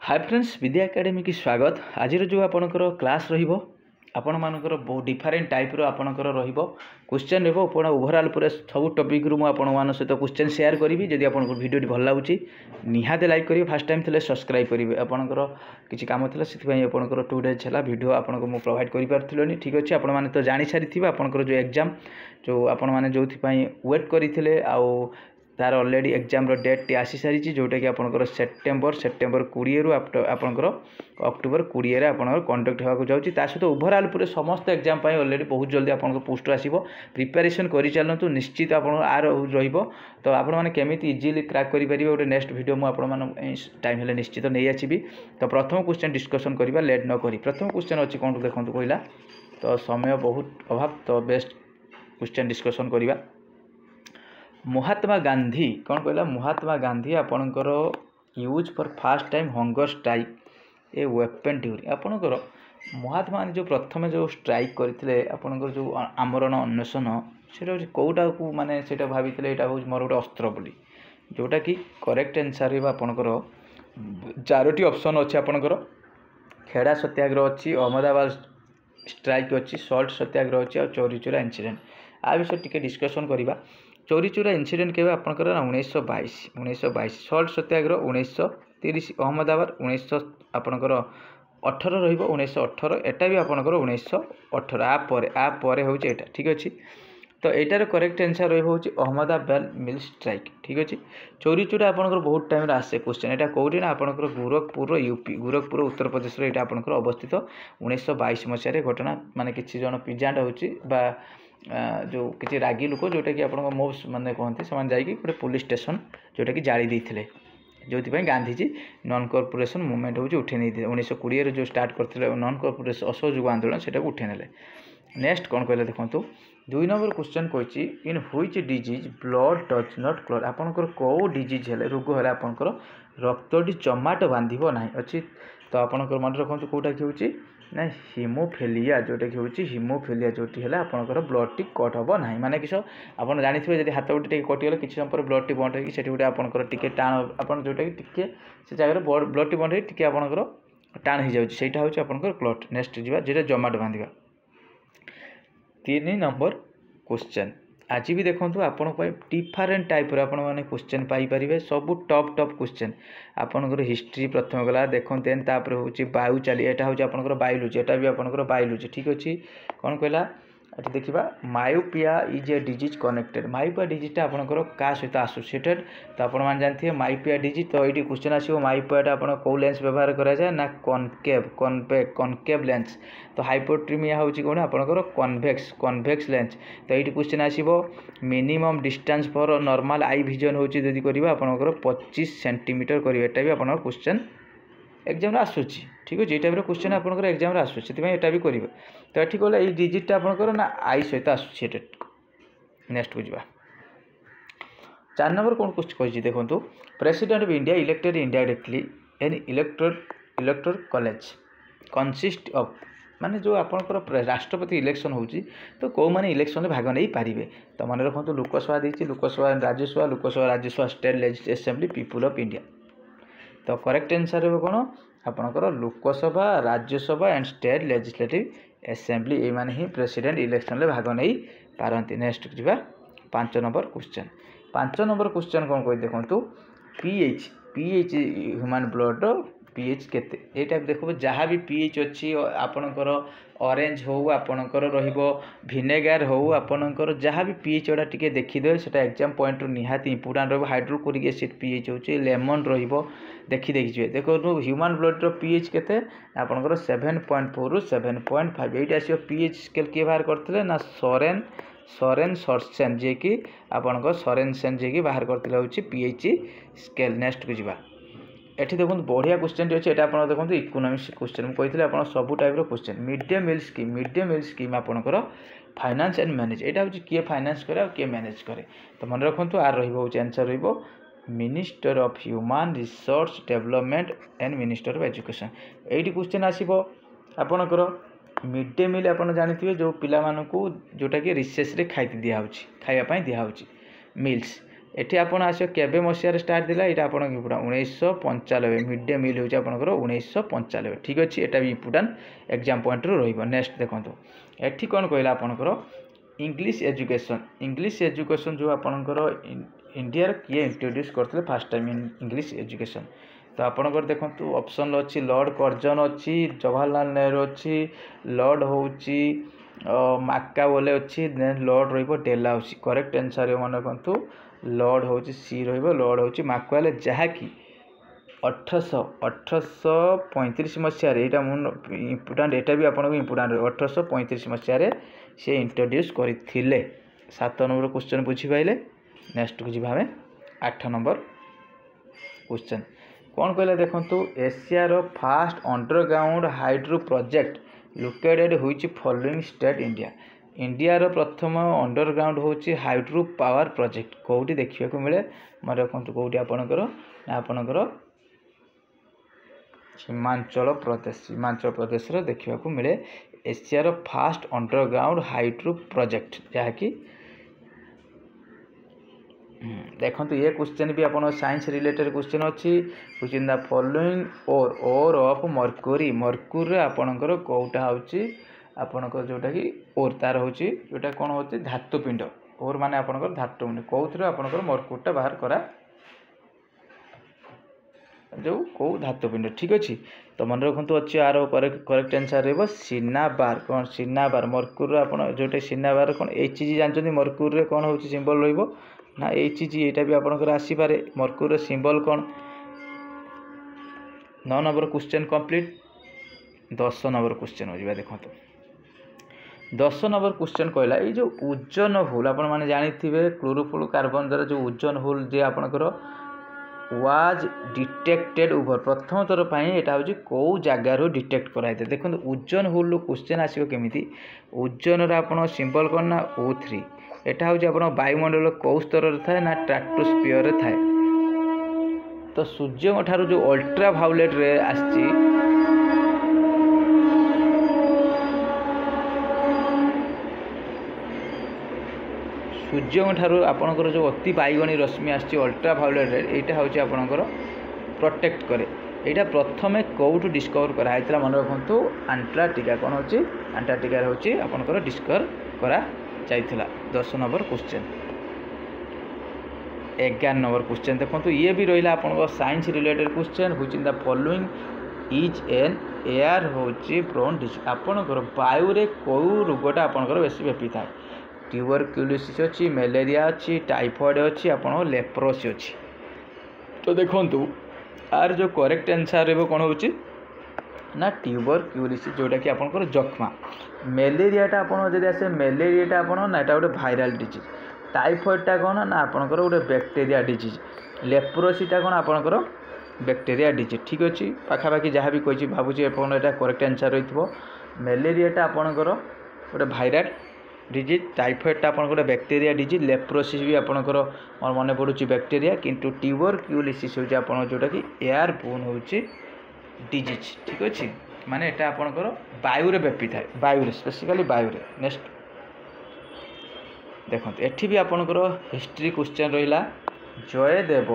Hi friends विद्या academy की स्वागत। आज जो आपणकर क्लास आपण मानकर बहुत डिफरेंट टाइप रो आपणकर रहिबो क्वेश्चन रेबो आपण ओवरऑल पूरा सब टॉपिक रू आपण मान सहित क्वेश्चन शेयर करी। जदि आपन वीडियो भल लागुची निहाते लाइक करिवे, फर्स्ट टाइम थिले सब्सक्राइब करिवे। आपणकर किछि काम थिला सेति आपणकर 2 डेज हला वीडियो आपनको मु प्रोवाइड करि पारथिलोनी। ठीक अछि, आपण माने तो जानि सारिथिबा आपणकर जो एग्जाम जो आपण माने जोथि पई वेट करिथिले आ तार ऑलरेडी एग्जाम रो डेट टी आसी सारी जोटा कि आपनकर सेप्टेम्बर 20 रु आपनकर अक्टोबर 20 रे आपनकर कंडक्ट होगा जाउची। ता सहित ओवरऑल पूरे समस्त एग्जाम पई ऑलरेडी बहुत जल्दी आपनकर पोस्ट आसीबो। प्रिपरेशन करि चलंतु, निश्चित आपन आर रहिबो। तो आपण माने केमिति इजीली क्रैक करि परिबे ओटे नेक्स्ट वीडियो मु आपण माने टाइम हेले निश्चित नै आछिबी। तो प्रथम क्वेश्चन डिस्कशन करिबा, लेट न करी। प्रथम क्वेश्चन अछि कोन देखंतु पहिला, तो समय बहुत अभाव, तो बेस्ट क्वेश्चन डिस्कशन करिबा। महात्मा गांधी कौन कहला? महात्मा गांधी आपणकर use for fast time hunger strike a weapon during. आपणकर महात्मा गांधी जो प्रथम जो स्ट्राइक करथिले आपणकर जो आमरण अन्वेषण सेटा कोटा को माने सेटा भाबिथिले एटा हो मोर गोटे अस्त्र बोली, जोटा कि करेक्ट आंसर है। आपणकर चारोटी ऑप्शन अछि। आपणकर खेड़ा सत्याग्रह अछि, अहमदाबाद स्ट्राइक अछि, सॉल्ट सत्याग्रह अछि और चौरी चौरा इंसिडेंट। आ विषय टिके डिस्कशन करिबा। चौरी चौरा इंसिडेंट केबे आपनकर 1922, सॉल्ट सत्याग्रह 1930, अहमदाबाद 1900 आपनकर 18 रहिबो 1918, एटा भी आपनकर 1918। आ परे होउची एटा। ठीक अछि, तो एटार करेक्ट आंसर रहिबो होउची अहमदाबाद मिल स्ट्राइक। ठीक अछि, चौरी चौरा आपनकर बहुत टाइम रे आसे क्वेश्चन। एटा कोउठी ना आपनकर गोरखपुर यूपी, गोरखपुर उत्तर प्रदेश रे एटा आपनकर अवस्थित 1922 मसिया रे घटना। माने किछि जन पिजांट होउची बा जो किसी रागी लोक जोटा कि आपन मोब्स माने कहते से जाकि गोटे पुलिस स्टेशन जोटा कि जाली देते, जो गांधीजी नॉन कॉर्पोरेशन मूवमेंट हो उठे नहीं 1920 जो स्टार्ट करते नॉन कॉर्पोरेशन असहयोग आंदोलन से उठे ने। नेक्स्ट कौन कहले देखो, 2 नंबर क्वेश्चन कही in which disease blood does not clot. आपनकर को डिजीज है रोग है आपनकर रक्तटी जमाट बांधिबो नाही अछि। तो आपनकर मन रखु कोटा कि ना हिमोफिलिया, जोटा कि होची हिमोफिलिया जोटी है आपनकर ब्लड टी कट हम ना। माने किस आपन जानी थे जब हाथ गोटे कटिगले किसी समय पर ब्लड टी बंद होगी से गोटे आपनकर टिके टाण आपन जोटा कि टिके से जगह ब्लड टी बंद होगी टिके आपनकर टाण हो जाउची, सेटा होची आपनकर क्लॉट। नेक्स्ट जीवा जेटा जमाट बांधिबा। 3 नंबर क्वेश्चन आज भी देखो आपण डिफरेंट टाइप आपण मैंने क्वेश्चन पाइपर सब टॉप क्वेश्चन। आपनकर हिस्ट्री प्रथम गला देखते हैं, तापर हूँ वायु चाली, यहाँ हूँ आपनकर बायोलॉजी, एटा भी आपनकर बायोलॉजी। ठीक अच्छे, कौन कहला ये देखा myopia is a disease connected. Myopia डिजीजटा आपनकर क्या सहित एसोसिएटेड, तो आप जानते मायोपिया डिजीज। तो ये क्वेश्चन आसो मायोपियाटा आप कौ लेंस व्यवहार कराए ना कनकेव लेंस। तो हाइपोट्रीमिया हूँ कौन आपनकर कन्वेक्स लेंस। तो ये क्वेश्चन आसो minimum distance for normal eye vision हूँ जदि करा आपनकर 25 सेंटीमीटर करेंगे। एटा भी आपनकर क्वेश्चन एग्जाम आसूची। ठीक अच्छे, ये टाइप क्वेश्चन आपनकर एग्जाम आसूची, से भी करेंगे। तो ये कहला ये डिजीजटा आपनकर ना आई सहित एसोसिएटेड। नेक्स्ट को जावा। 4 नंबर कौन क्वेश्चन कही देखो, president of India elected indirectly N electoral college consist of. माने जो आपनकर राष्ट्रपति इलेक्शन होची तो कौ माने इलेक्शन में भाग नहीं पारिबे। तो मन रखु लोकसभा देती, Lok Sabha Rajya Sabha state legislative assembly people of India. तो करेक्ट आंसर है कौन आपनकर Lok Sabha Rajya Sabha and state legislative assembly, ये माने ही प्रेसिडेंट इलेक्शन में भाग नहीं पारती। नेक्स्ट जीवा 5 नंबर क्वेश्चन। 5 नंबर क्वेश्चन कौन कही देखो, पीएच ह्यूमन ब्लड पीएच केते। ये टाइप देखो जहाँ भी पीएच अच्छी आपनकर ऑरेंज हो आपनकर रहिबो विनेगार हो आपनकर जहाँ भी पीएच एटा टिके देखिदे सेटा एग्जाम पॉइंट निहाती इंपोर्टेंट रहिबो। हाइड्रोक्लोरिक एसिड पीएच होची, लेमन रहिबो देखिए देखो ह्यूमन ब्लड रो पीएच केते आपनकर 7.4 रु 7.5। एटा आसी पीएच स्केल के बाहर करथिले ना सोरेनसन जे कि आपनकर सोरेनसन जे कि बाहर करथिले होची पीएच स्केल। नेक्स्ट को जीवा। एठी देखो बढ़िया क्वेश्चन अच्छे, एटा आपन देखो इकोनॉमिक्स क्वेश्चन मु कहिथिले आपन सब टाइप रो question. Mid day meal scheme आपनकर फाइनेंस एंड मैनेज, एटा होची किए फाइनेंस करे और किए मैनेज करे। तो मन रखंतु आर रहिबो होची आंसर रहिबो minister of human resource development and minister of education. एठी क्वेश्चन आसीबो आपनकर मिड डे मील आपन जानिथिबे जो पिला मानकू जोटा कि रिसेस रे खाइते दिया होची, खाइबा पई दिया होची मिल्स। एठी आपण आसो केबे मसिया स्टार्ट दिला एटा आपण इम्पोर्टेंट 1995 मिड डे मील होची आपनकर 1995 ठीक अछि एटा भी इम्पोर्टेंट एग्जाम पॉइंट रो रहिबो नेक्स्ट देखंतो एठी कोन कहला आपनकर इंग्लिश एजुकेशन जो आपनकर इंडिया रे किए इंट्रोड्यूस करथले फर्स्ट टाइम इंग्लिश एजुकेशन तो आपनकर देखंतु ऑप्शन अछि लॉर्ड कर्जन अछि जवाहरलाल नेहरू अछि लॉर्ड होउची माकावले अछि देन लॉर्ड रहिबो डेलहाउसी करेक्ट आंसर मन रखंतु लॉर्ड होउची सी रहिबो लॉर्ड होउची माकावले जहा कि 1835 मसिया रे एटा इम्पोर्टेंट एटा भी आपन इम्पोर्टेंट 1835 मसिया रे से इंट्रोड्यूस करथिले 7 नंबर क्वेश्चन पूछि पाइले नेक्स्ट को जिबा हमें 8 नंबर क्वेश्चन कौन कहला देखंतु एशिया रो first underground hydro project located होइची फॉलोइंग स्टेट इंडिया रो प्रथम अंडरग्राउंड होची हाइड्रो पावर प्रोजेक्ट कोउटी देखिया को मिले मन रखंतु कोउटी आपनकर हिमाचल प्रदेश रो देखिया को मिले एशिया रो फास्ट अंडरग्राउंड हाइड्रो प्रोजेक्ट जहा कि देखंतु ये क्वेश्चन भी आपन साइंस रिलेटेड क्वेश्चन अछि व्हिच इन द फॉलोइंग और ऑफ मर्क्यूरी आपनकर कोउटा होची आपनकर जोटा कि और तार होची जोटा कोन होची धातु पिंड और माने आपनकर धातु पिंड कोउथरो आपनकर मर्क्यूरीटा बाहर करा जो को धातु पिंड ठीक अछि तो मन रखंतु अछि आरो करेक्ट आंसर रहबो सिनाबार कोन सिनाबार मर्क्यूरी आपन जोटा सिनाबार कोन एचजी जानचोनी मर्क्यूरी रे कोन होची सिंबल रहबो ना एचजी एटा भी आपनकर आसी पारे मर्क्यूरी सिंबल कोन 9 number question complete 10 number question हो जिबा देखंतु 10 नंबर क्वेश्चन कहला ए जो ओजोन होल आपण माने जानि थिबे क्लोरोफ्लोरोकार्बन द्वारा जो ओजोन होल जे आपनकर वाज डिटेक्टेड ओवर प्रथम थर पई एटा होची को जगह रो डिटेक्ट कराइते देखंतु ओजोन होल रो क्वेश्चन आसीबो केमिति ओजोन रा आपण सिंबल कोन ना O3 एटा होची आपण वायुमंडल को स्तर रे थाए ना स्ट्रेटोस्फियर रे थाए तो सूर्य ठारू जो अल्ट्रा वायोलेट रे आछि सूर्य ठारू आपनकर जो अति बाइगणी रश्मि आछि अल्ट्रा वायोलेट रे एटा होची आपनकर प्रोटेक्ट करे एटा प्रथमे कोउट डिस्कवर करा आइतला मन रखंतु अंटार्कटिका कोन होची अंटार्कटिका रे होची आपनकर डिस्कवर करा जाइथिला 10 नंबर क्वेश्चन 11 नंबर क्वेश्चन देखंतु ये भी रहिला आपनकर science related question which in the following is an air होची प्रोन डिजीज आपनकर वायु रे को रोगटा आपनकर बेसी व्यापी थाए ट्यूबरक्यूलोसिस अच्छी मलेरिया अच्छी टाइफॉइड अच्छी आपण लेप्रोसी अच्छी तो देखंतु आर जो करेक्ट आंसर रहबो कोन होची ना ट्यूबरक्यूलोसिस जोटा कि आपनकर जखमा मलेरियाटा आपण जदि आसे मलेरियाटा आपण ना एटा गोटे भाइराल डिजीज टाइफॉइडटा कोन ना आपनकर गोटे बैक्टीरिया डिजीज लेप्रोसीटा कोन आपनकर बैक्टीरिया डिजीज ठीक अछि पाखापाखि जहाँ भी कहिछि भाबुछि आपण एटा करेक्ट आंसर रहितबो मलेरियाटा आपनकर गोटे भाइराल डिजीज टाइफॉइडटा आपन गोटे बैक्टीरिया डिजीज लेप्रोसिस भी आपनकर मन पड़ुछि बैक्टीरिया किंतु ट्यूबरक्यूलोसिस होछि आपन जोटा कि एयर बोर्न होछि डिजीज ठीक अछि माने एटा आपनकर वायु रे व्यापी थाए वायु रे स्पेसिफिकली वायु रे नेक्स्ट देखंत एठी भी आपनकर हिस्ट्री क्वेश्चन रहिला Jayadev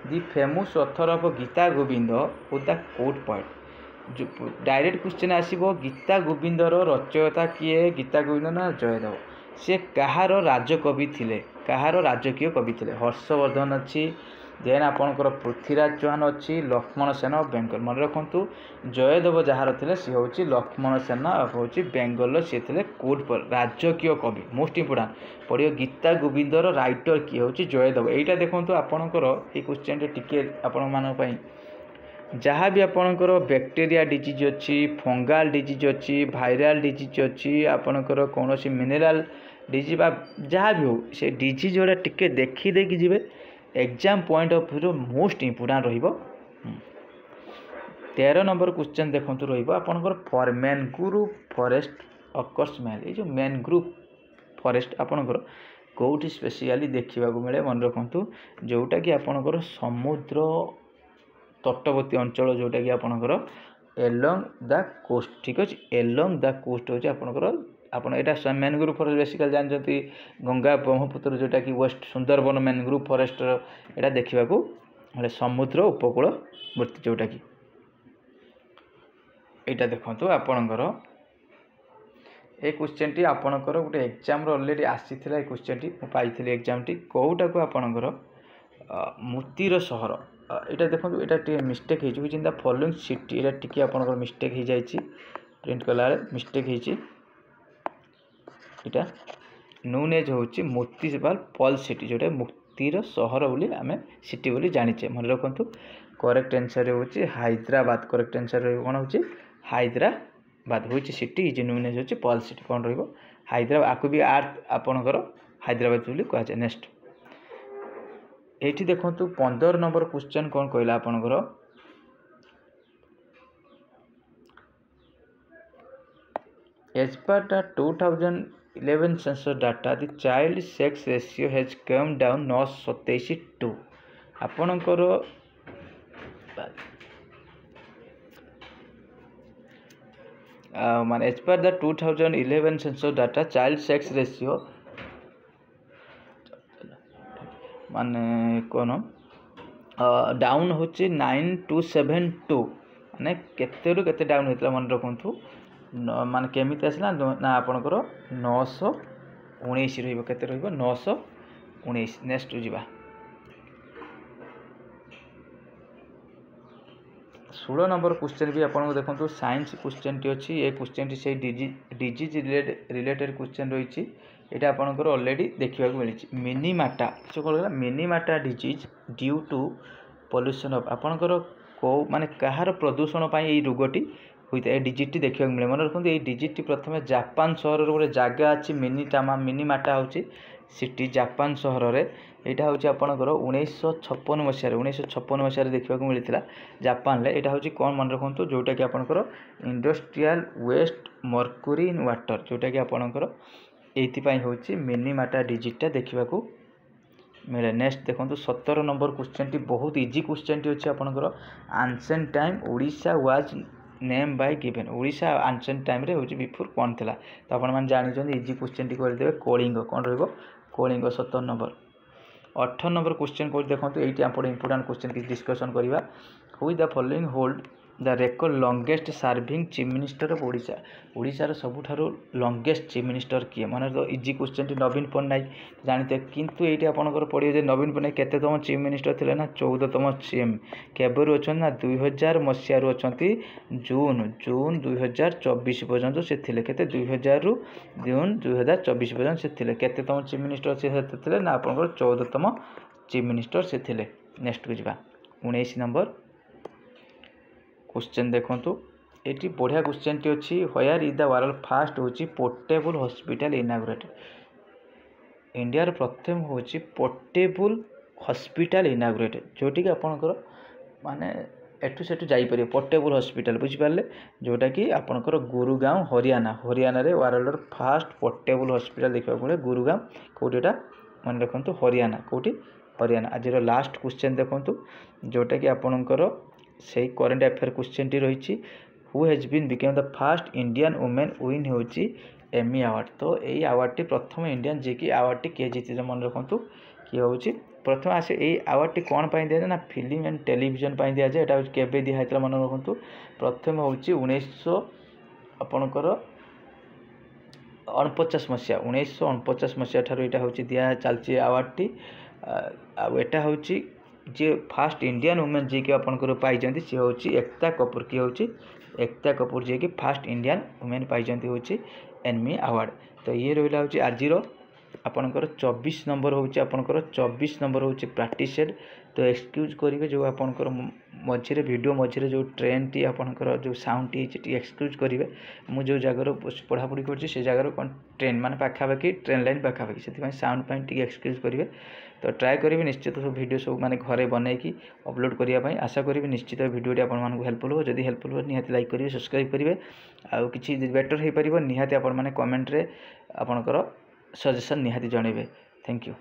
the famous author of Gita Govind with the quote point जो डायरेक्ट क्वेश्चन आसीबो गीता गोविंदर रचयिता किए गीता गोविंद ना जयदेव से कहार राजकवि थिले कहार राजकीय कवि थिले हर्षवर्धन अच्छी देन आपनकर पृथ्वीराज चौहान अच्छी लक्ष्मण सेन ऑफ बेंगल मन रखंतु जयदेव जहार थिले सी होची लक्ष्मण सेन होची बेंगल सी थिले कोट पर राजकीय कवि मोस्ट इंपोर्टेंट पड़ियो गीता गोविंदर राइटर किए होची जयदेव एटा देखंतु आपनकर ए क्वेश्चन रे टिके आपन मान पई जहाँ भी आपनकर बैक्टीरिया डिजीज अच्छी फंगाल डिजीज अच्छी भाइराल डिजीज अच्छी आपनकर कौन सी मिनरल डिजीज जहाँ भी हो से डिजीज जोड़ा टिके देखी देखी जी exam point of view most important रहिबो 13 नंबर क्वेश्चन देखंतु रहिबो आपनकर फॉर मैनग्रोव फॉरेस्ट ऑफकोर्स मैन ये जो मैनग्रोव फॉरेस्ट आपनकर कोउठी स्पेशली देखिबा को मिले मन रखंतु जोटा कि आपनकर समुद्र तटवर्ती अंचल जोटा कि आपनकर एलोंग द कोस्ट ठीक अछि एलोंग द कोस्ट होची आपनकर ଆପଣ ଏଇଟା ମ୍ୟାନଗ୍ରୋଭ ଫରେଷ୍ଟ ବେସିକାଲି ଜାଣିଛନ୍ତି ଗଙ୍ଗା ବ୍ରହ୍ମପୁତ୍ର जोटा कि वेस्ट सुंदरबन ମ୍ୟାନଗ୍ରୋଭ ଫରେଷ୍ଟ ଏଇଟା ଦେଖିବାକୁ मिले समुद्र उपकूलवर्ती जोटा कि एटा देखंतु आपणकर ए क्वेश्चन टी आपणकर गोटे एग्जाम रो ऑलरेडी आसीथिला ए क्वेश्चन टी मु पाइथिले एग्जाम टी कोउटा को आपणकर मोतीर सहर एटा देखंतु एटा टी मिस्टेक हे छि इन द फॉलोइंग सिटी एटा टिके आपणकर मिस्टेक हे जाय छि प्रिंट कला मिस्टेक हे छि एटा नोन एज होछि मोतीबाल पर्ल सिटी जोटा मोतीर सहर बोली आमे सिटी बोली जानिचे मन रखंतु करेक्ट आंसर होछि हैदराबाद करेक्ट आंसर कोन होछि हैदराबाद होछि सिटी इज नोन एज होछि पर्ल सिटी कोन रहइबो हैदराबाद आकु भी आर्थ आपनकर हैदराबाद बोली कहै छै नेक्स्ट एठी देखंतु 15 नंबर क्वेश्चन कोन कहला आपनकर as per the 2011 census data the child sex ratio has come down 927 आपनकर मान as per the 2011 census data child sex ratio माने कोन डाउन होची 9272 माने केते रु केते डाउन होतला मन रखंतु माने केमिति आसला ना आपनकर 919 रहइबो केते रहइबो 919 नेक्स्ट जिबा 16 नंबर क्वेश्चन भी आपन देखंतु साइंस क्वेश्चन टी अछि ए क्वेश्चन टी से डिजीज रिलेटेड क्वेश्चन रही छि एटा आपनकर ऑलरेडी देखिबा को मिलि छि मिनीमाटा जो कहला Minamata disease due to pollution of आपनकर को माने कहार प्रदूषण पई ए रोगटी होइता ए डिजिट देखिबा मिले मन रखंतु ए डिजिट प्रथमे जापान शहर रो गोटे जागा अछि मिनीमाटा होछि सिटी जापान शहर रे एटा होछि आपनकर 1956 मसिया रे 1956 मसिया रे देखिबा को मिलितला जापान ले एटा होछि कोन मन रखंतु जोटा कि आपनकर industrial waste mercury in water जोटा कि आपनकर एथि पई होछि मिनीमाटा डिजिटा देखिबा को मिले नेक्स्ट देखंतु 17 नंबर क्वेश्चन टी बहुत इजी क्वेश्चन टी अछि आपनकर ancient time Odisha was name by given Odisha ancient time रे होछि बिफोर कोन थिला तो आपण मान जानि जन इजी क्वेश्चन टी कर देबे कलिंग कोन रहइबो कलिंग 17 नंबर 18 नंबर क्वेश्चन को देखंतु एटी आपण इंपोर्टेंट क्वेश्चन की डिस्कशन करिवा who the following hold the record longest serving chief minister of Odisha Odisha रो सबुठारो लॉन्गेस्ट चीफ मिनिस्टर किए माने तो इजी क्वेश्चन टी नवीन पटनायक जानते किंतु एटी आपनकर पडियो जे नवीन पटनायक केतेतम चीफ मिनिस्टर थिले ना 14तम सीएम केबरु अछन ना 2000 मसिया रु अछंती जून 2024 पर्यंत से थिले केते 2000 रु जून 2024 पर्यंत से थिले केतेतम चीफ मिनिस्टर से थिले ना आपनकर 14तम चीफ मिनिस्टर से थिले नेक्स्ट को जिबा 19 नंबर क्वेश्चन देखंतु एटी बढ़िया क्वेश्चन टी अछि where is the world first होची पोर्टेबल हॉस्पिटल इनागुरेटेड इंडिया रे प्रथम होची पोर्टेबल हॉस्पिटल इनागुरेटेड जोटी कि आपनकर माने एटू सेटू जाई परियो पोर्टेबल हॉस्पिटल बुझि पाले जोटा कि आपनकर गुरुगांव हरियाणा रे world row first portable hospital देखबा पड़े गुरुगांव कोटीटा मन रखंतु हरियाणा कोटी हरियाणा आज रो लास्ट क्वेश्चन देखंतु जोटा कि आपनकर से करेंट अफेयर क्वेश्चन टी रही who has been become the first Indian women win होची एमी अवार्ड तो यही अवार्ड टी प्रथम इंडियन जे कि अवार्ड टी किए जीति मन रखंतु किए होची प्रथम आसे यही अवार्ड टी कोन पई दिया ना फिल्म एंड टेलीविजन पई दिया जाय एटा केबे दिया हैतला मन रखंतु प्रथम होची 1900 आपनकर 49 मसिया 1949 मसिया ठारो एटा होची दिया चलची अवार्ड टी एटा होची जे फर्स्ट इंडियन वुमेन जे कि आपनकर पाई जंती से होची एकता कपूर की होची एकता कपूर जे कि फर्स्ट इंडियन वुमेन पाई जंती होची एमी अवार्ड तो ये रहिला होची आजिरो आपनकर 24 नंबर होची आपनकर 24 नंबर होची प्रैक्टिसेड तो एक्सक्यूज करिवे जो आपनकर मझिरे वीडियो मझिरे जो ट्रेन टी आपनकर जो साउंड टी एक्सक्यूज करिवे मु जो जगह पढ़ा पढ़ी करछि से जगह कोन ट्रेन माने पाखा बाकी ट्रेन लाइन पाखा बाकी सेति साउंड पाइन टी एक्सक्यूज करिवे तो ट्राए करेंगे निश्चित सब वीडियो सब माने घरे बनैकी अपलोड करने आशा करी निश्चित वीडियो आपण मानक हेल्पफुल हो जदि हेल्पफुल हो निहाती लाइक करेंगे सब्सक्राइब करेंगे आउ किछि बेटर हो पारिबो निहाती आपण माने कमेंट रे आपनकर सजेशन निहाती जणेबे थैंक यू।